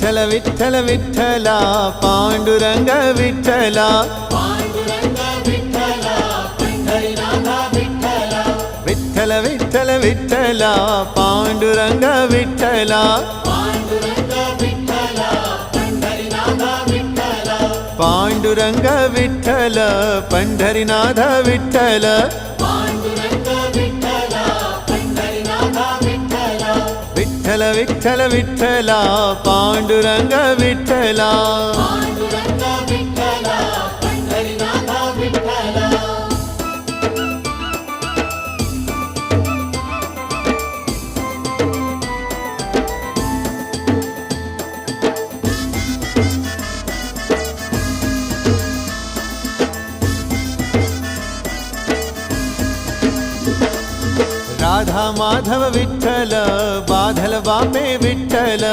विठ्ठल विठ्ठल विठ्ठला पांडुरंग विठ्ठला विठ्ठल विठ्ठल विठ्ठला पांडुरंग विठ्ठला पांडुरंग विठ्ठल पंढरीनाथ विठ्ठल विठ्ठल विठ्ठल विठ्ठला पांडुरंग विठ्ठला राधा माधव विठ्ठल बाधल बापे विठ्ठल